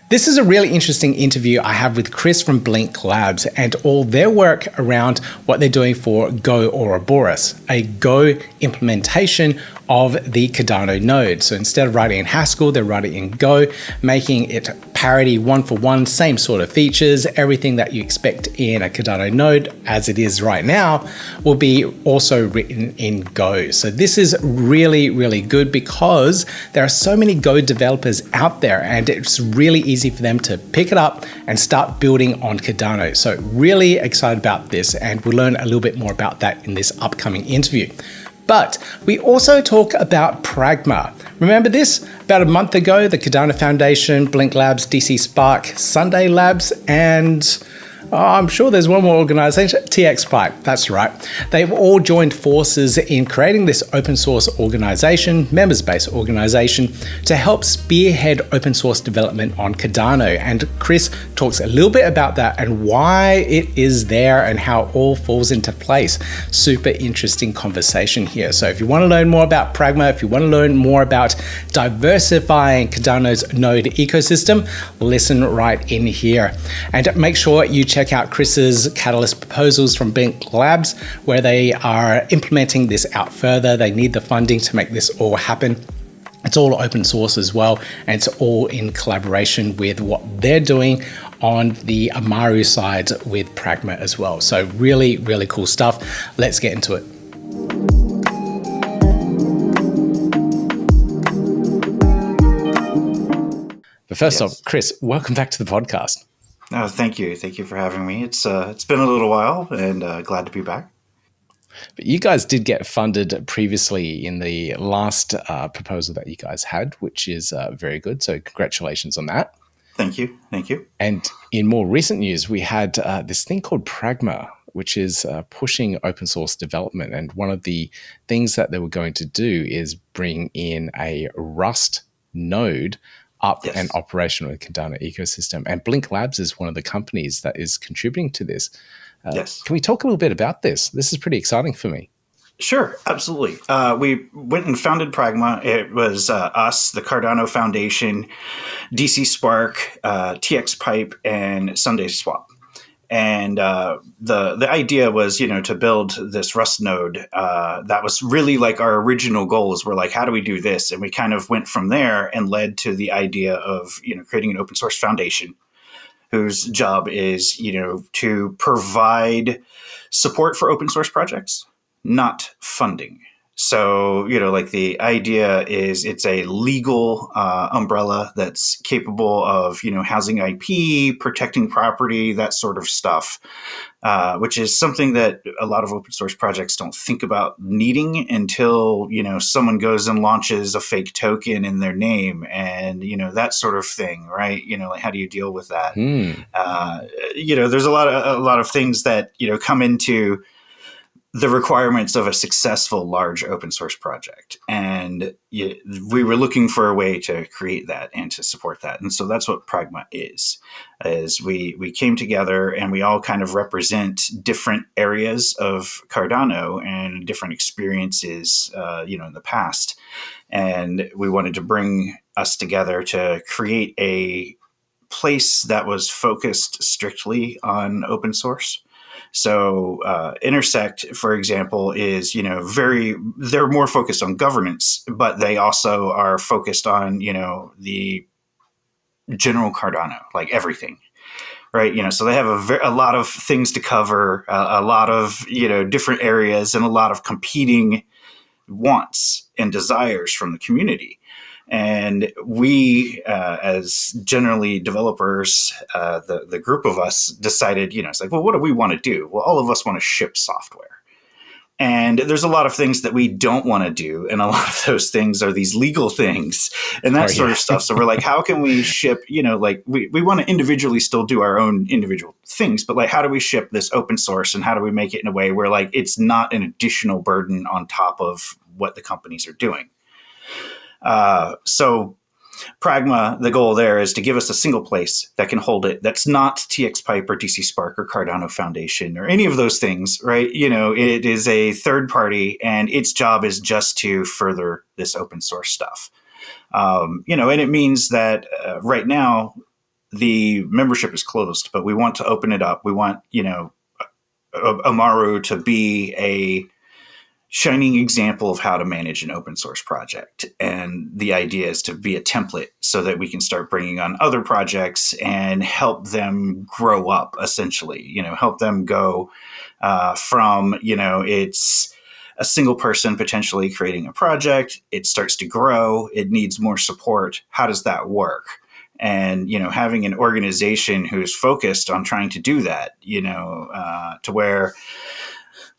This is a really interesting interview I have with Chris from Blink Labs and all their work around what they're doing for Go-Ouroboros, a Go implementation of the Cardano node. So instead of writing in Haskell, they're writing in Go, making it parity one-for-one, same sort of features. Everything that you expect in a Cardano node, as it is right now, will be also written in Go. So this is really, really good because there are so many Go developers out there and it's really easy for them to pick it up and start building on Cardano. So really excited about this, and we'll learn a little bit more about that in this upcoming interview. But we also talk about Pragma. Remember this? About a month ago, the Cardano Foundation, Blink Labs, DC Spark, Sunday Labs, and I'm sure there's one more organization, TX Pipe, that's right. They've all joined forces in creating this open source organization, members-based organization, to help spearhead open source development on Cardano. And Chris talks a little bit about that and why it is there and how it all falls into place. Super interesting conversation here. So if you want to learn more about Pragma, if you want to learn more about diversifying Cardano's node ecosystem, listen right in here. And make sure you check out Chris's Catalyst proposals from Blink Labs, where they are implementing this out further. They need the funding to make this all happen. It's all open source as well, and it's all in collaboration with what they're doing on the Amaru side with Pragma as well. So really, really cool stuff. Let's get into it. But first off, Chris, welcome back to the podcast. Oh, thank you. Thank you for having me. It's been a little while, and glad to be back. But you guys did get funded previously in the last proposal that you guys had, which is very good. So congratulations on that. Thank you. Thank you. And in more recent news, we had this thing called Pragma, which is pushing open source development. And one of the things that they were going to do is bring in a Rust node up and operational in the Cardano ecosystem. And Blink Labs is one of the companies that is contributing to this. Can we talk a little bit about this? This is pretty exciting for me. Sure, absolutely. We went and founded Pragma. It was us, the Cardano Foundation, DC Spark, TX Pipe, and Sunday Swap. And the idea was, to build this Rust node. That was really like our original goals were like, how do we do this? And we kind of went from there and led to the idea of, creating an open source foundation whose job is, to provide support for open source projects, not funding. So, like the idea is it's a legal umbrella that's capable of, housing IP, protecting property, that sort of stuff, which is something that a lot of open source projects don't think about needing until, someone goes and launches a fake token in their name and, that sort of thing, right? Like how do you deal with that? There's a lot of things that, come into the requirements of a successful large open source project. And we were looking for a way to create that and to support that. And so that's what Pragma is we came together and we all kind of represent different areas of Cardano and different experiences, in the past. And we wanted to bring us together to create a place that was focused strictly on open source. So Intersect, for example, is, they're more focused on governance, but they also are focused on, the general Cardano, like everything, right? So they have a lot of things to cover, a lot of, different areas and a lot of competing wants and desires from the community. And we, as generally developers, the group of us decided, it's like, well, what do we want to do? Well, all of us want to ship software. And there's a lot of things that we don't want to do. And a lot of those things are these legal things and that sort of stuff. So we're like, how can we ship, like we want to individually still do our own individual things, but like, how do we ship this open source and how do we make it in a way where like, it's not an additional burden on top of what the companies are doing? So Pragma, the goal there is to give us a single place that can hold it. That's not TX Pipe or DC Spark or Cardano Foundation or any of those things, right? It is a third party and its job is just to further this open source stuff. And it means that right now the membership is closed, but we want to open it up. We want, Amaru to be a shining example of how to manage an open source project. And the idea is to be a template so that we can start bringing on other projects and help them grow up, essentially, help them go from, it's a single person potentially creating a project. It starts to grow. It needs more support. How does that work? And, having an organization who's focused on trying to do that, to where,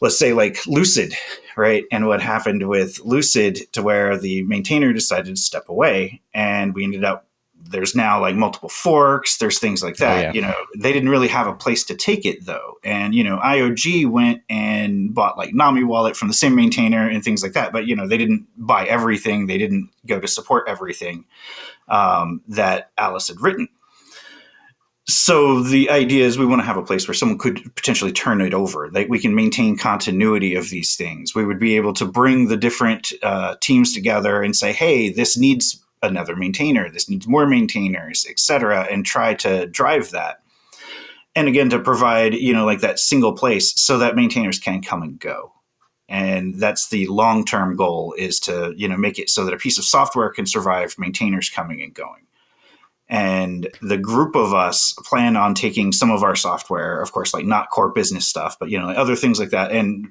let's say like Lucid, right? And what happened with Lucid to where the maintainer decided to step away and we ended up, there's now like multiple forks, there's things like that. Oh, yeah. They didn't really have a place to take it though. And, IOG went and bought like Nami wallet from the same maintainer and things like that. But, they didn't buy everything. They didn't go to support everything that Alice had written. So the idea is we want to have a place where someone could potentially turn it over. Like we can maintain continuity of these things. We would be able to bring the different teams together and say, hey, this needs another maintainer. This needs more maintainers, et cetera, and try to drive that. And again, to provide, like that single place so that maintainers can come and go. And that's the long-term goal, is to, make it so that a piece of software can survive maintainers coming and going. And the group of us plan on taking some of our software, of course, like not core business stuff, but, other things like that, and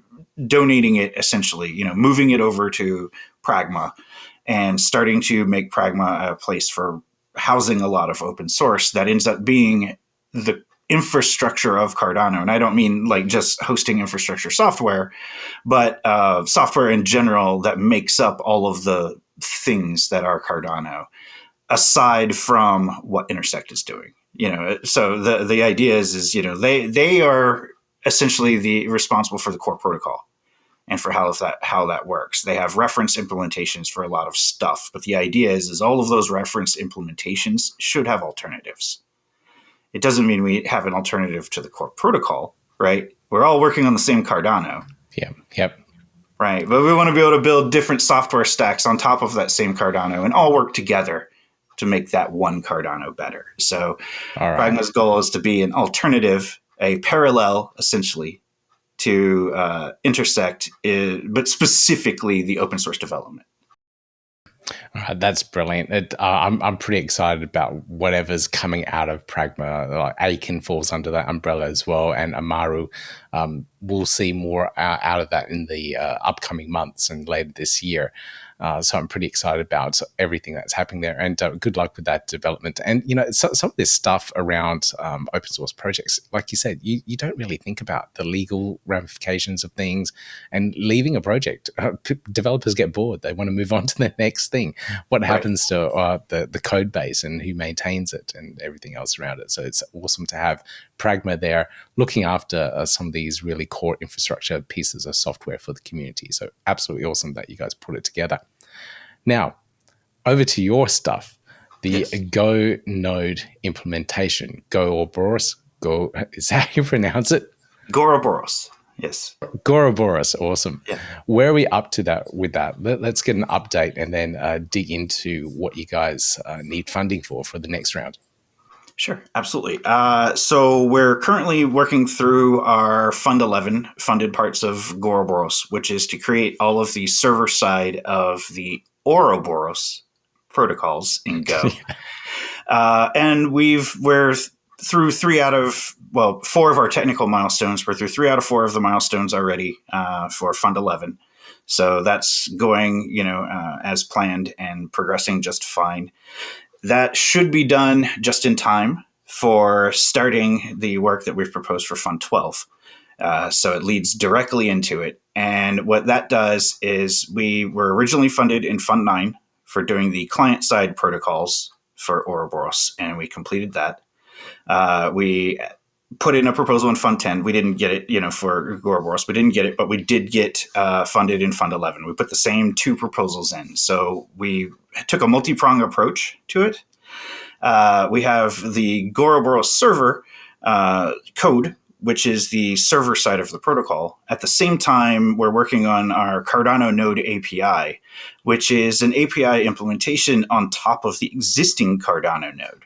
donating it essentially, moving it over to Pragma and starting to make Pragma a place for housing a lot of open source that ends up being the infrastructure of Cardano. And I don't mean like just hosting infrastructure software, but software in general that makes up all of the things that are Cardano, aside from what Intersect is doing. So the idea is they are essentially the responsible for the core protocol and for how that works. They have reference implementations for a lot of stuff, but the idea is all of those reference implementations should have alternatives. It doesn't mean we have an alternative to the core protocol, right? We're all working on the same Cardano. Yeah. Yep. Right. But we want to be able to build different software stacks on top of that same Cardano and all work together to make that one Cardano better. So Pragma's goal is to be an alternative, a parallel, essentially, to Intersect, but specifically the open source development. That's brilliant. I'm pretty excited about whatever's coming out of Pragma. Like Aiken falls under that umbrella as well, and Amaru. We'll see more out of that in the upcoming months and later this year. So I'm pretty excited about everything that's happening there, and good luck with that development. And some of this stuff around open source projects, like you said, you don't really think about the legal ramifications of things. And leaving a project, developers get bored; they want to move on to the next thing. What happens to the code base and who maintains it and everything else around it? So it's awesome to have Pragma there looking after some of these really core infrastructure pieces of software for the community. So absolutely awesome that you guys put it together. Now, over to your stuff, the Go Node implementation. gOuroboros. Go, is that how you pronounce it? gOuroboros. Yes. gOuroboros. Awesome. Yeah. Where are we up to with that? Let's get an update and then dig into what you guys need funding for the next round. Sure, absolutely. So we're currently working through our Fund 11 funded parts of gOuroboros, which is to create all of the server side of the Ouroboros protocols in Go. And we're through 4 of our technical milestones. We're through 3 out of 4 of the milestones already for Fund 11. So that's going, as planned and progressing just fine. That should be done just in time for starting the work that we've proposed for Fund 12. So it leads directly into it. And what that does is we were originally funded in Fund 9 for doing the client-side protocols for Ouroboros, and we completed that. We put in a proposal in Fund 10. We didn't get it, for Ouroboros. We didn't get it, but we did get funded in Fund 11. We put the same 2 proposals in. So we took a multi-pronged approach to it. We have the gOuroboros server code, which is the server side of the protocol. At the same time, we're working on our Cardano Node API, which is an API implementation on top of the existing Cardano node.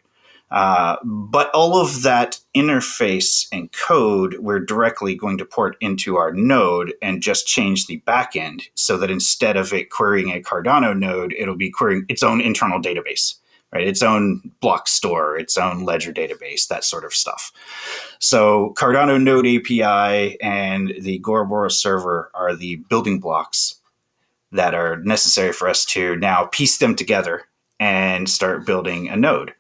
But all of that interface and code, we're directly going to port into our node and just change the backend so that instead of it querying a Cardano node, it'll be querying its own internal database, right? Its own block store, its own ledger database, that sort of stuff. So Cardano Node API and the gOuroboros server are the building blocks that are necessary for us to now piece them together and start building a node.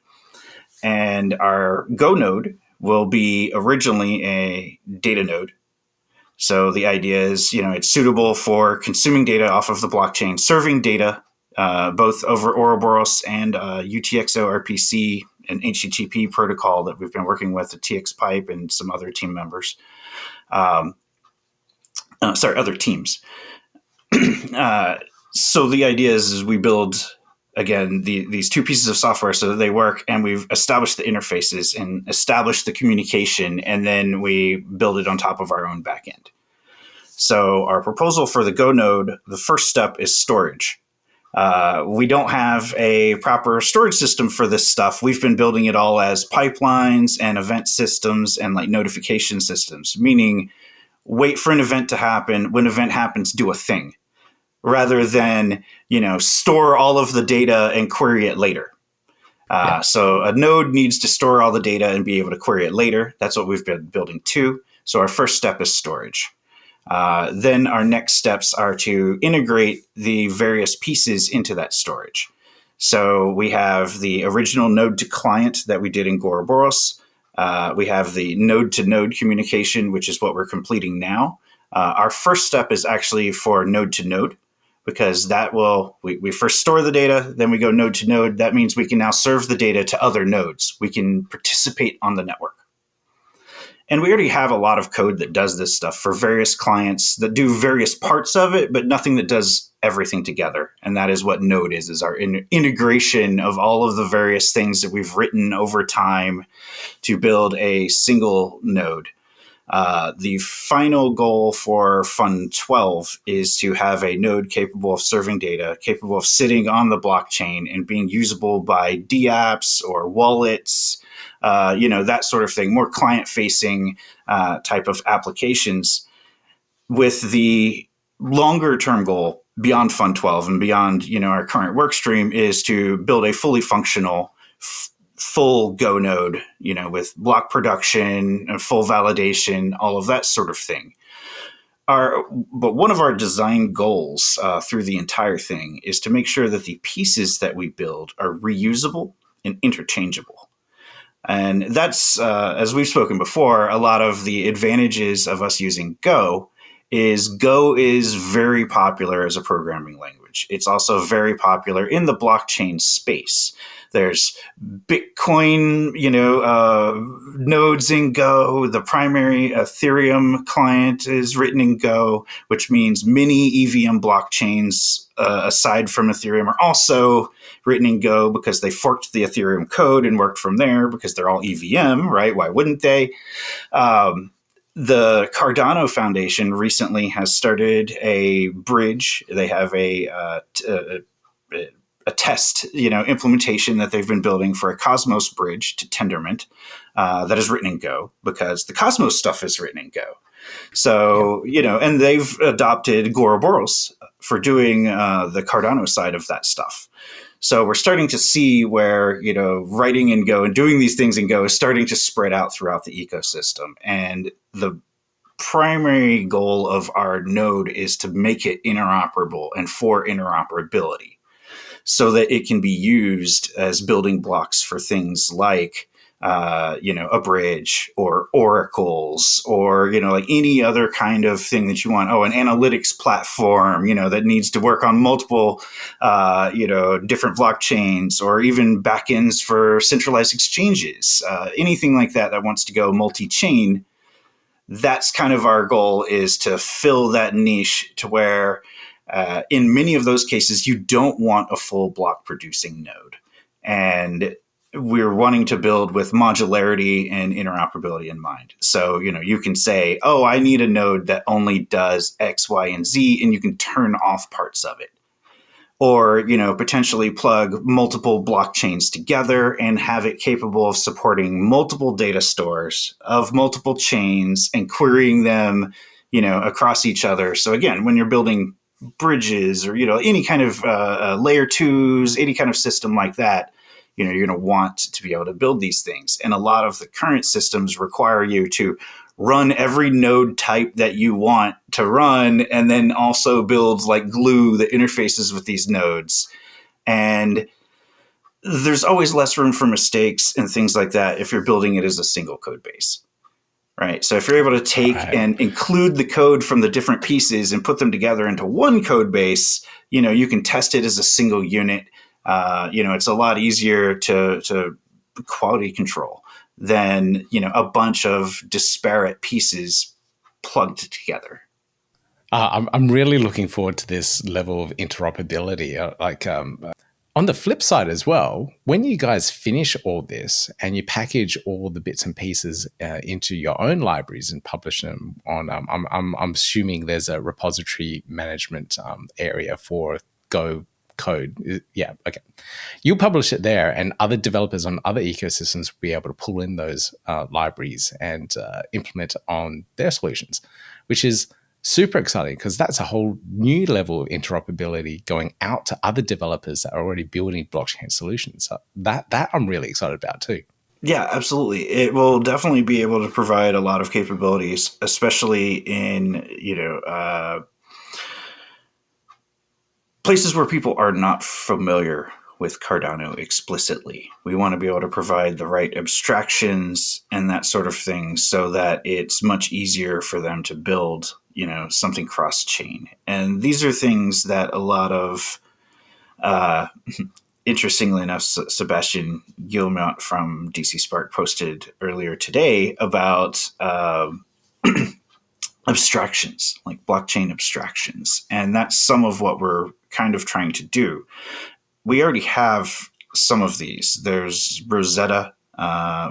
And our Go node will be originally a data node. So the idea is, it's suitable for consuming data off of the blockchain, serving data both over Ouroboros and UTXO RPC, an HTTP protocol that we've been working with, the TX Pipe and some other team members. Other teams. So the idea is we build, again, these two pieces of software so that they work, and we've established the interfaces and established the communication, and then we build it on top of our own backend. So our proposal for the Go node, the first step is storage. We don't have a proper storage system for this stuff. We've been building it all as pipelines and event systems and like notification systems, meaning wait for an event to happen. When an event happens, do a thing, rather than, store all of the data and query it later. So a node needs to store all the data and be able to query it later. That's what we've been building too. So our first step is storage. Then our next steps are to integrate the various pieces into that storage. So we have the original node to client that we did in gOuroboros. We have the node to node communication, which is what we're completing now. Our first step is actually for node to node, because we first store the data, then we go node to node. That means we can now serve the data to other nodes. We can participate on the network. And we already have a lot of code that does this stuff for various clients that do various parts of it, but nothing that does everything together. And that is what Node is our integration of all of the various things that we've written over time to build a single node. The final goal for Fund 12 is to have a node capable of serving data, capable of sitting on the blockchain and being usable by dApps or wallets, that sort of thing, more client-facing type of applications, with the longer-term goal beyond Fund 12 and beyond, our current work stream is to build a fully functional full Go node, with block production and full validation, all of that sort of thing. But one of our design goals through the entire thing is to make sure that the pieces that we build are reusable and interchangeable. And that's, as we've spoken before, a lot of the advantages of us using Go is very popular as a programming language. It's also very popular in the blockchain space. There's Bitcoin, nodes in Go. The primary Ethereum client is written in Go, which means many EVM blockchains, aside from Ethereum, are also written in Go because they forked the Ethereum code and worked from there because they're all EVM, right? Why wouldn't they? The Cardano Foundation recently has started a bridge. They have a test, implementation that they've been building for a Cosmos bridge to Tendermint that is written in Go, because the Cosmos stuff is written in Go. So, and they've adopted gOuroboros for doing the Cardano side of that stuff. So we're starting to see where, writing in Go and doing these things in Go is starting to spread out throughout the ecosystem. And the primary goal of our node is to make it interoperable and for interoperability, so that it can be used as building blocks for things like, a bridge or oracles or, like any other kind of thing that you want. Oh, an analytics platform, that needs to work on multiple, different blockchains, or even backends for centralized exchanges, anything like that wants to go multi-chain. That's kind of our goal, is to fill that niche to where, in many of those cases, you don't want a full block producing node. And we're wanting to build with modularity and interoperability in mind. So, you can say, oh, I need a node that only does X, Y, and Z, and you can turn off parts of it. or potentially plug multiple blockchains together and have it capable of supporting multiple data stores of multiple chains and querying them across each other. So again, when you're building bridges or any kind of layer twos, any kind of system like that, you're going to want to be able to build these things. And a lot of the current systems require you to run every node type that you want to run, and then also build like glue that interfaces with these nodes. And there's always less room for mistakes and things like that if you're building it as a single code base, right? So if you're able to take and include the code from the different pieces and put them together into one code base, you can test it as a single unit. It's a lot easier to quality control than a bunch of disparate pieces plugged together. I'm really looking forward to this level of interoperability. On the flip side as well, when you guys finish all this and you package all the bits and pieces into your own libraries and publish them on, I'm assuming there's a repository management area for Go code. Yeah, okay. You publish it there, and other developers on other ecosystems will be able to pull in those libraries and implement on their solutions, which is super exciting because that's a whole new level of interoperability going out to other developers that are already building blockchain solutions. So that I'm really excited about too. Yeah, absolutely. It will definitely be able to provide a lot of capabilities, especially in places where people are not familiar with Cardano explicitly. We want to be able to provide the right abstractions and that sort of thing so that it's much easier for them to build, something cross-chain. And these are things that a lot of, interestingly enough, Sebastian Guillemot from DC Spark posted earlier today about abstractions, like blockchain abstractions. And that's some of what we're kind of trying to do. We already have some of these. There's Rosetta,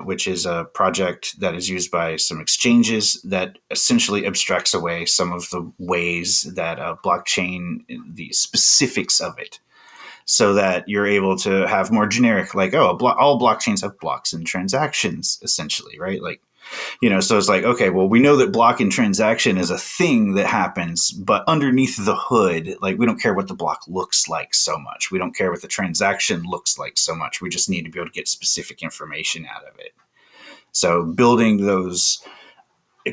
which is a project that is used by some exchanges that essentially abstracts away some of the ways that a blockchain, the specifics of it, so that you're able to have more generic, like, all blockchains have blocks and transactions, essentially, right? Like, so it's like, okay, well, we know that block and transaction is a thing that happens, but underneath the hood, like, we don't care what the block looks like so much. We don't care what the transaction looks like so much. We just need to be able to get specific information out of it. So building those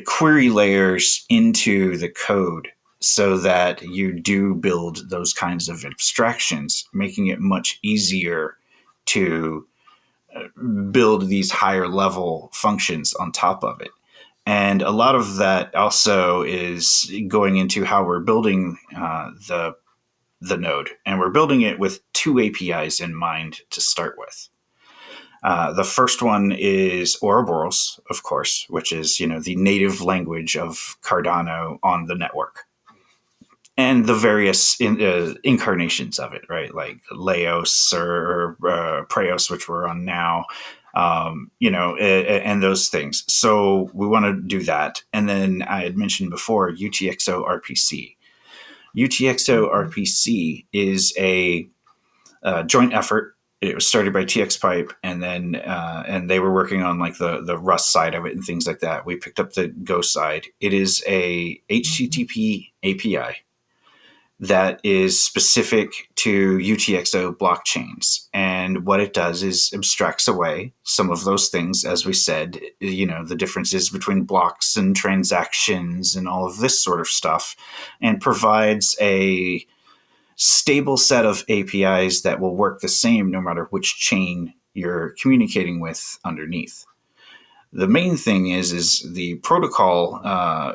query layers into the code so that you do build those kinds of abstractions, making it much easier to build these higher level functions on top of it. And a lot of that also is going into how we're building the node. And we're building it with two APIs in mind to start with. The first one is Ouroboros, of course, which is the native language of Cardano on the network. And the various incarnations of it, right? Like Laos or Preos, which we're on now, and those things. So we want to do that. And then I had mentioned before UTXO RPC. UTXO RPC is a joint effort. It was started by TX Pipe, and then and they were working on like the Rust side of it and things like that. We picked up the Go side. It is a HTTP API that is specific to UTXO blockchains. And what it does is abstracts away some of those things, as we said, the differences between blocks and transactions and all of this sort of stuff, and provides a stable set of APIs that will work the same no matter which chain you're communicating with underneath. The main thing is the protocol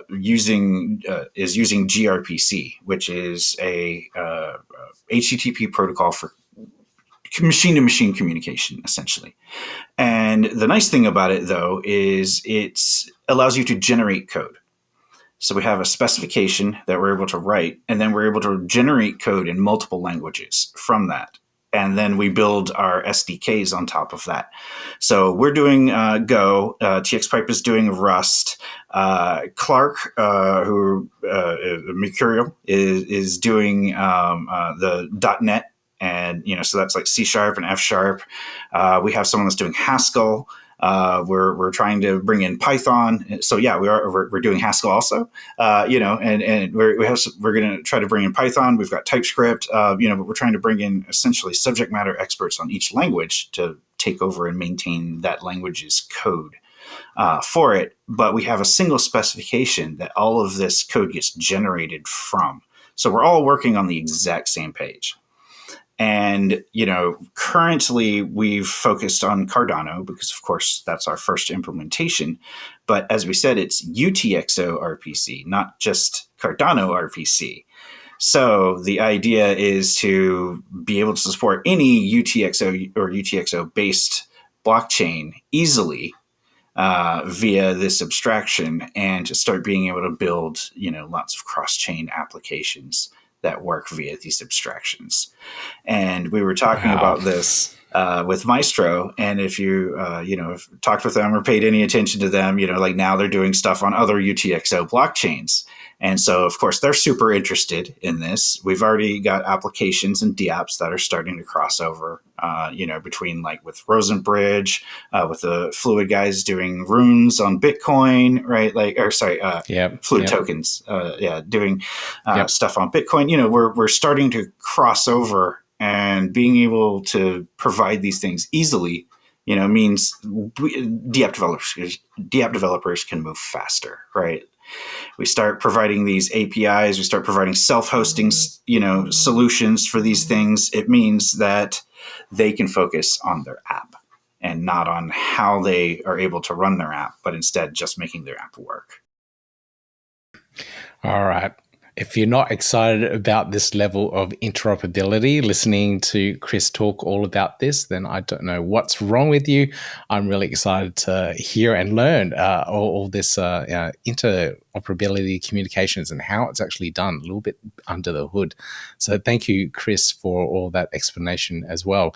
using gRPC, which is a HTTP protocol for machine-to-machine communication, essentially. And the nice thing about it, though, is it allows you to generate code. So we have a specification that we're able to write, and then we're able to generate code in multiple languages from that. And then we build our SDKs on top of that. So we're doing Go. TX Pipe is doing Rust. Clark, who Mercurial, is doing the .NET And, so that's like C# and F#. We have someone that's doing Haskell. We're trying to bring in Python. So yeah, we're doing Haskell also. And we're going to try to bring in Python. We've got TypeScript. But we're trying to bring in essentially subject matter experts on each language to take over and maintain that language's code for it. But we have a single specification that all of this code gets generated from. So we're all working on the exact same page. And, currently we've focused on Cardano because, of course, that's our first implementation. But as we said, it's UTXO RPC, not just Cardano RPC. So the idea is to be able to support any UTXO or UTXO-based blockchain easily via this abstraction, and to start being able to build, lots of cross-chain applications that work via these abstractions. And we were talking about this with Maestro, and if you have talked with them or paid any attention to them, like now they're doing stuff on other UTXO blockchains. And so, of course, they're super interested in this. We've already got applications and dApps that are starting to cross over, between like with Rosenbridge, with the Fluid guys doing runes on Bitcoin, right? Fluid tokens, doing stuff on Bitcoin. We're starting to cross over, and being able to provide these things easily, means dApp developers can move faster, right? We start providing these APIs, we start providing self-hosting, solutions for these things. It means that they can focus on their app and not on how they are able to run their app, but instead just making their app work. All right. If you're not excited about this level of interoperability, listening to Chris talk all about this, then I don't know what's wrong with you. I'm really excited to hear and learn all this interoperability communications and how it's actually done a little bit under the hood. So thank you, Chris, for all that explanation as well.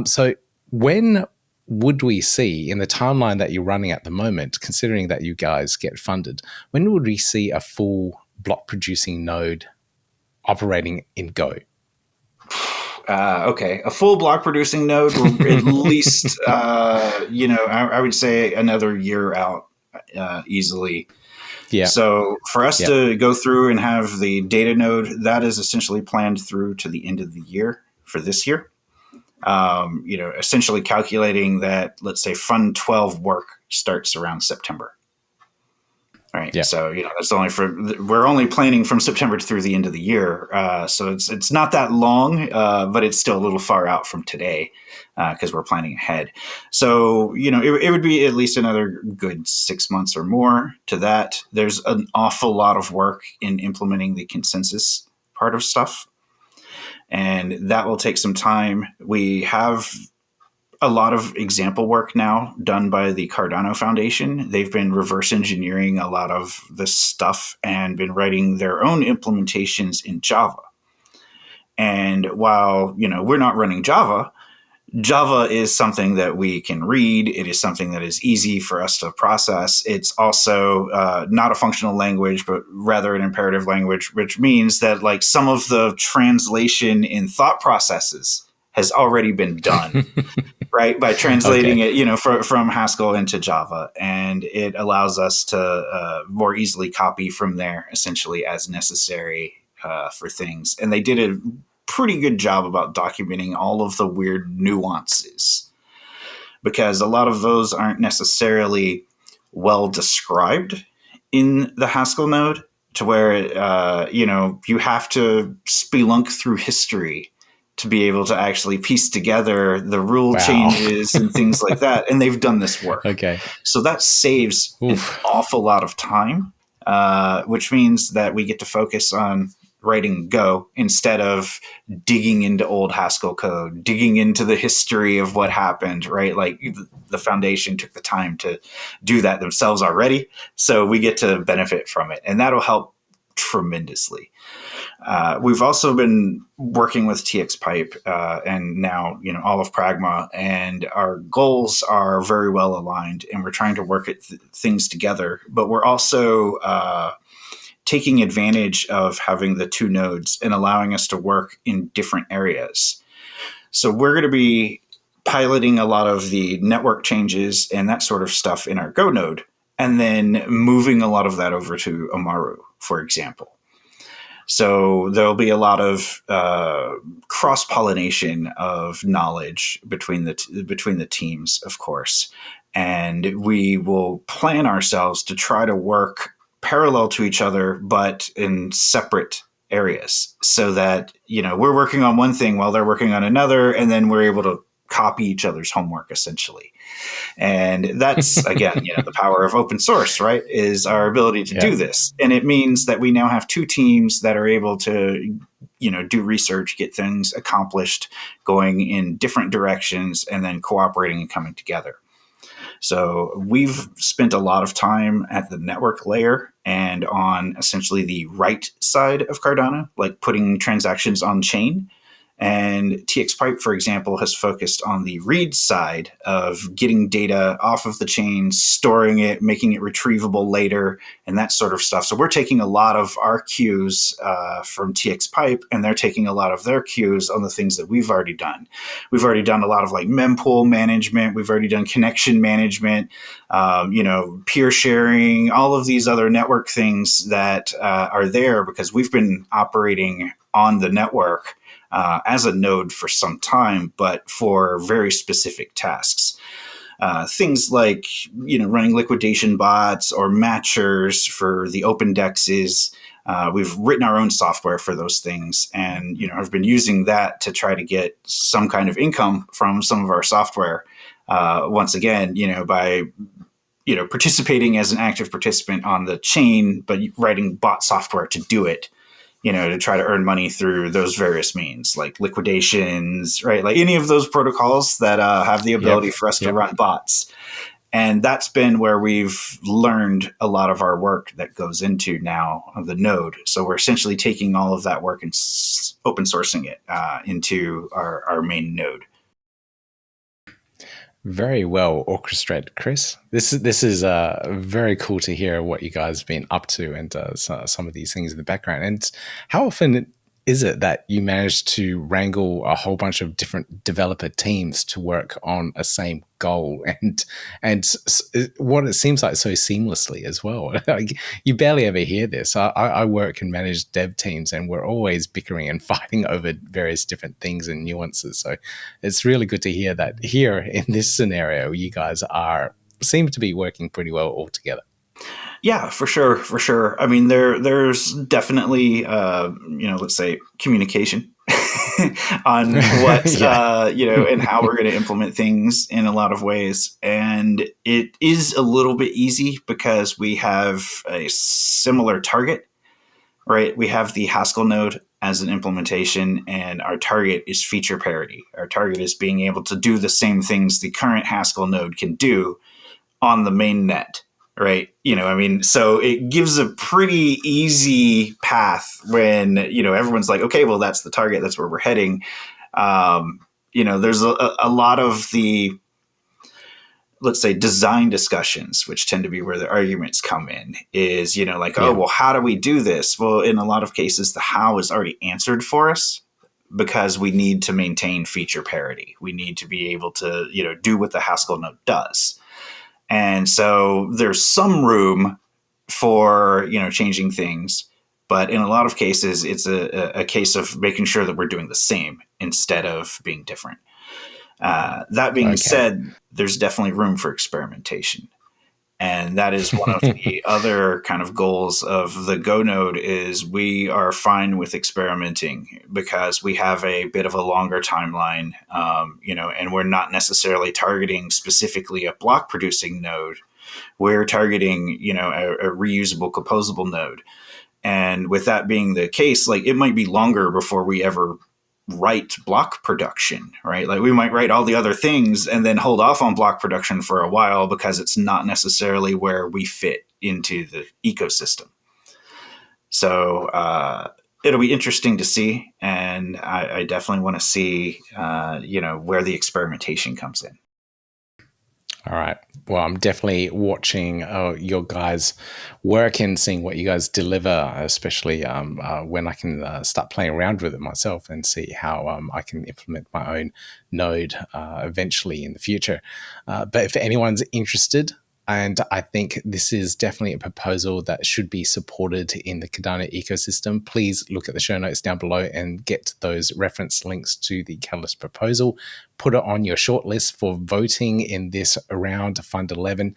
So when would we see, in the timeline that you're running at the moment, considering that you guys get funded, when would we see a full block producing node operating in Go? Okay, a full block producing node will at least, I would say another year out easily. Yeah. So for us to go through and have the data node, that is essentially planned through to the end of the year for this year. Essentially calculating that, let's say, Fund 12 work starts around September. Right. Yeah. So, that's we're only planning from September through the end of the year. So it's not that long, but it's still a little far out from today because we're planning ahead. So, it would be at least another good 6 months or more to that. There's an awful lot of work in implementing the consensus part of stuff, and that will take some time. We have a lot of example work now done by the Cardano Foundation. They've been reverse engineering a lot of this stuff and been writing their own implementations in Java. And while, we're not running Java, Java is something that we can read. It is something that is easy for us to process. It's also not a functional language, but rather an imperative language, which means that like some of the translation in thought processes has already been done, right? By translating it, from Haskell into Java. And it allows us to more easily copy from there, essentially, as necessary for things. And they did a pretty good job about documenting all of the weird nuances, because a lot of those aren't necessarily well described in the Haskell node, to where, you have to spelunk through history to be able to actually piece together the rule changes and things like that. And they've done this work. Okay. So that saves an awful lot of time, which means that we get to focus on writing Go instead of digging into old Haskell code, digging into the history of what happened, right? Like the foundation took the time to do that themselves already. So we get to benefit from it, and that'll help tremendously. We've also been working with TXPipe and now, all of Pragma, and our goals are very well aligned, and we're trying to work at things together. But we're also taking advantage of having the two nodes and allowing us to work in different areas. So we're going to be piloting a lot of the network changes and that sort of stuff in our Go node, and then moving a lot of that over to Amaru, for example. So there'll be a lot of cross pollination of knowledge between the teams, of course, and we will plan ourselves to try to work parallel to each other, but in separate areas, so that we're working on one thing while they're working on another, and then we're able to copy each other's homework essentially. And that's, again, the power of open source, right? Is our ability to do this. And it means that we now have two teams that are able to, do research, get things accomplished, going in different directions, and then cooperating and coming together. So we've spent a lot of time at the network layer and on essentially the right side of Cardano, like putting transactions on chain. And TXPipe, for example, has focused on the read side of getting data off of the chain, storing it, making it retrievable later, and that sort of stuff. So we're taking a lot of our cues from TXPipe, and they're taking a lot of their cues on the things that we've already done. We've already done a lot of like mempool management. We've already done connection management, peer sharing, all of these other network things that are there because we've been operating on the network as a node for some time, but for very specific tasks. Things like, running liquidation bots or matchers for the open dexes. We've written our own software for those things, and, I've been using that to try to get some kind of income from some of our software. Once again, by participating as an active participant on the chain, but writing bot software to do it. To try to earn money through those various means, like liquidations, right? Like any of those protocols that have the ability for us to run bots. And that's been where we've learned a lot of our work that goes into now on the node. So we're essentially taking all of that work and open sourcing it into our main node. Very well orchestrated, Chris. This is very cool to hear what you guys have been up to and some of these things in the background. And how often is it that you manage to wrangle a whole bunch of different developer teams to work on a same goal and what it seems like so seamlessly as well? Like, you barely ever hear this. I work and manage dev teams, and we're always bickering and fighting over various different things and nuances. So it's really good to hear that here in this scenario, you guys seem to be working pretty well all together. Yeah, for sure. I mean, there's definitely, let's say communication on what, and how we're going to implement things in a lot of ways. And it is a little bit easy because we have a similar target, right? We have the Haskell node as an implementation, and our target is feature parity. Our target is being able to do the same things the current Haskell node can do on the main net. Right. So it gives a pretty easy path when, everyone's like, okay, well, that's the target. That's where we're heading. There's a lot of the, let's say, design discussions, which tend to be where the arguments come in, is, oh, well, how do we do this? Well, in a lot of cases, the how is already answered for us because we need to maintain feature parity. We need to be able to, do what the Haskell node does. And so there's some room for, changing things. But in a lot of cases, it's a case of making sure that we're doing the same instead of being different. That being said, there's definitely room for experimentation. And that is one of the other kind of goals of the Go node is we are fine with experimenting because we have a bit of a longer timeline, and we're not necessarily targeting specifically a block producing node. We're targeting, a reusable composable node. And with that being the case, like it might be longer before we ever write block production, right? Like we might write all the other things and then hold off on block production for a while because it's not necessarily where we fit into the ecosystem. So it'll be interesting to see. And I definitely want to see, where the experimentation comes in. All right. Well, I'm definitely watching your guys' work and seeing what you guys deliver, especially when I can start playing around with it myself and see how I can implement my own node eventually in the future. But if anyone's interested, and I think this is definitely a proposal that should be supported in the Cardano ecosystem, please look at the show notes down below and get those reference links to the Catalyst proposal. Put it on your shortlist for voting in this round, Fund 11,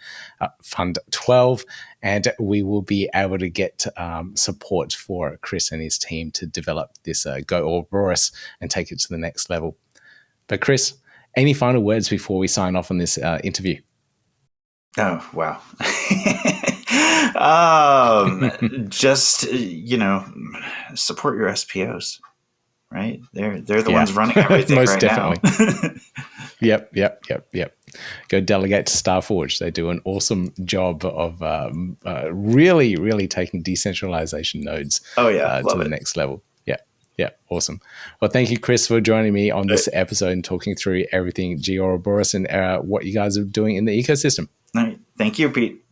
Fund 12, and we will be able to get support for Chris and his team to develop this gOuroboros and take it to the next level. But Chris, any final words before we sign off on this interview? Oh, wow. Just, support your SPOs, right? They're the ones running everything most right definitely. now. Yep. Go Delegate to Starforge. They do an awesome job of really, really taking decentralization nodes Oh, yeah. to the next level. Yeah, awesome. Well, thank you, Chris, for joining me on this episode and talking through everything gOuroboros and what you guys are doing in the ecosystem. All right. Thank you, Pete.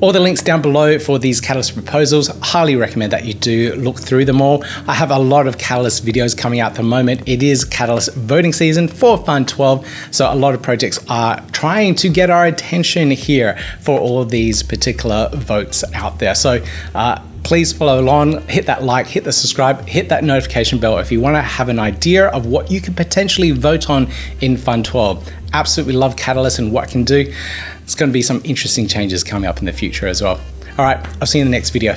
All the links down below for these Catalyst proposals. Highly recommend that you do look through them all. I have a lot of Catalyst videos coming out at the moment. It is Catalyst voting season for Fund 12, so a lot of projects are trying to get our attention here for all of these particular votes out there. So please follow along, hit that like, hit the subscribe, hit that notification bell if you want to have an idea of what you can potentially vote on in Fund 12. Absolutely love Catalyst and what it can do. It's going to be some interesting changes coming up in the future as well. All right, I'll see you in the next video.